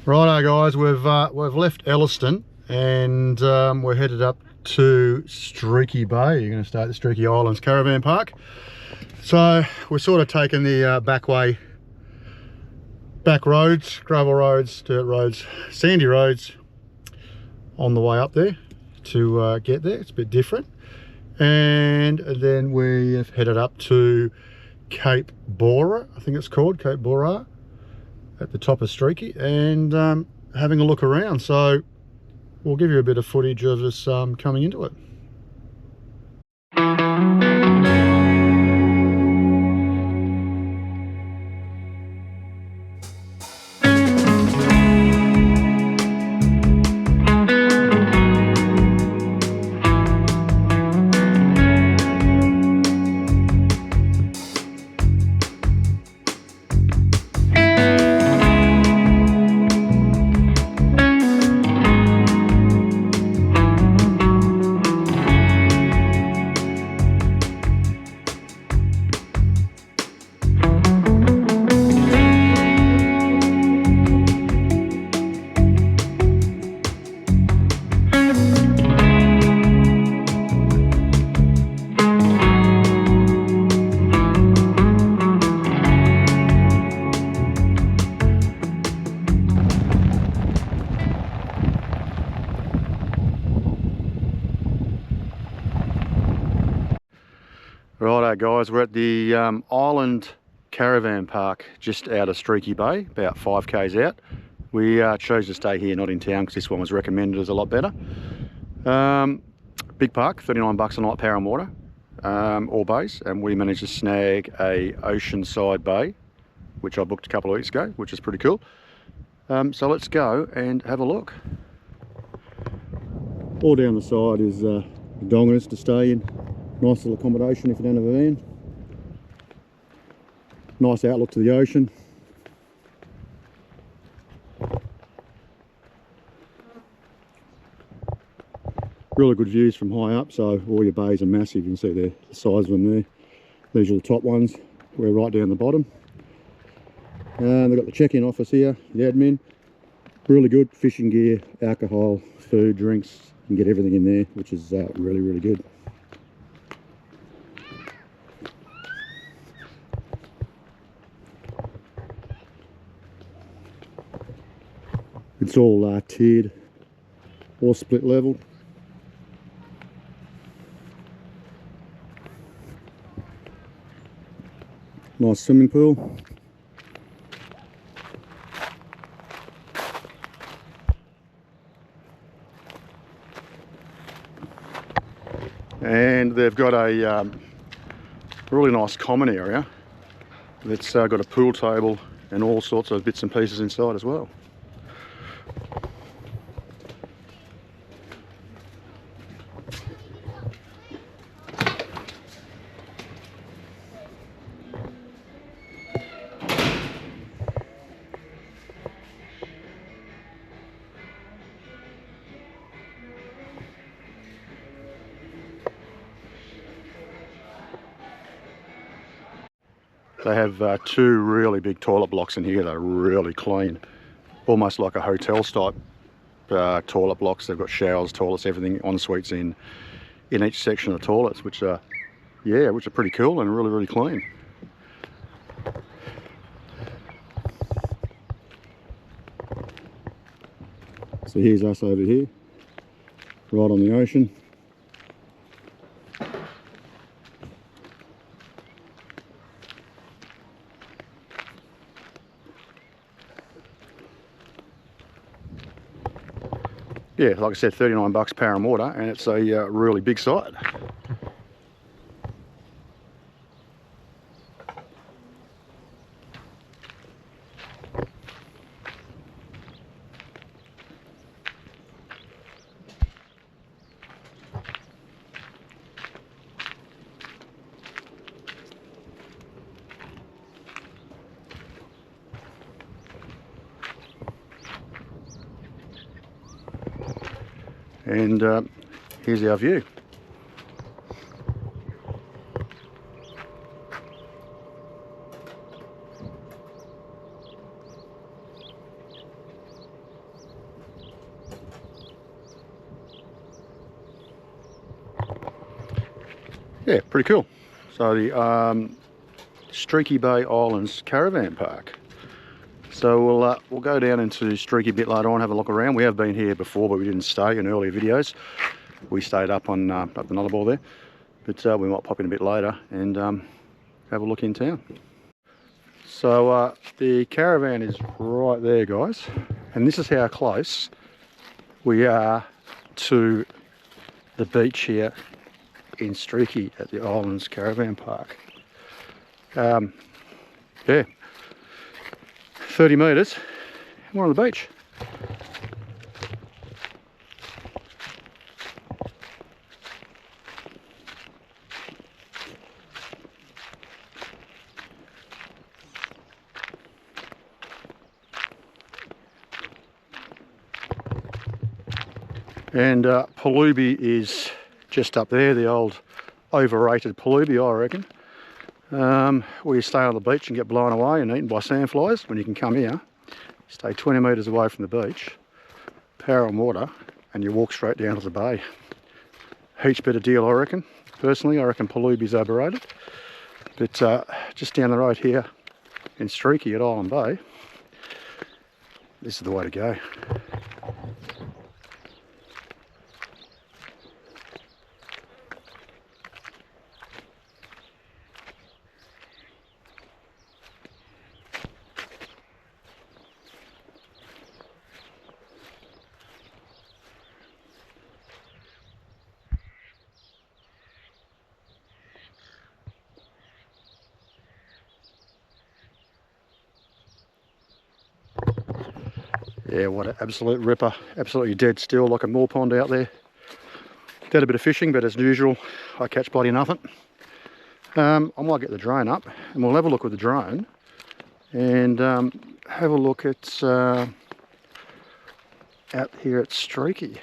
Righto guys, we've left Elliston and we're headed up to Streaky Bay. You're going to stay at the Streaky Islands Caravan Park. So we're sort of taking the back roads, gravel roads, dirt roads, sandy roads on the way up there to get there. It's a bit different. And then we've headed up to Cape Bora, I think it's called, Cape Bora, at the top of Streaky, and having a look around. So we'll give you a bit of footage of us coming into it. Righto guys, we're at the Island Caravan Park just out of Streaky Bay, about 5 k's out. We chose to stay here, not in town, because this one was recommended as a lot better. Big park, $39 a night, power and water, all bays, and we managed to snag a oceanside bay, which I booked a couple of weeks ago, which is pretty cool. So let's go and have a look. All down the side is dongers to stay in. Nice little accommodation if you don't have a van. Nice outlook to the ocean. Really good views from high up, so all your bays are massive. You can see the size of them there. These are the top ones. We're right down the bottom. They've got the check-in office here, the admin. Really good fishing gear, alcohol, food, drinks. You can get everything in there, which is really, really good. It's all tiered or split level. Nice swimming pool. And they've got a really nice common area that's got a pool table and all sorts of bits and pieces inside as well. They have two really big toilet blocks in here. They're really clean, almost like a hotel type toilet blocks. They've got showers, toilets, everything, en suites in each section of the toilets, which are pretty cool and really, really clean. So here's us over here, right on the ocean. Yeah, like I said, $39 power and water, and it's a really big site. And here's our view. yeah, pretty cool. So the Streaky Bay Islands Caravan Park. So we'll go down into Streaky a bit later on, have a look around. We have been here before, but we didn't stay in earlier videos. We stayed up on up the Nullarbor there, but we might pop in a bit later and have a look in town. So the caravan is right there, guys, and this is how close we are to the beach here in Streaky at the Islands Caravan Park. Yeah, 30 metres, we're on the beach. And Perlubie is just up there, the old overrated Perlubie, I reckon. Where you stay on the beach and get blown away and eaten by sandflies. When you can come here, stay 20 metres away from the beach, power and water, and you walk straight down to the bay. Heaps better deal, I reckon. Personally, I reckon Perlubie's overrated. But just down the road here in Streaky at Island Bay, this is the way to go. Yeah, what an absolute ripper. Absolutely dead still, like a moor pond out there. Did a bit of fishing, but as usual, I catch bloody nothing. I might get the drone up and we'll have a look with the drone and have a look at out here at Streaky.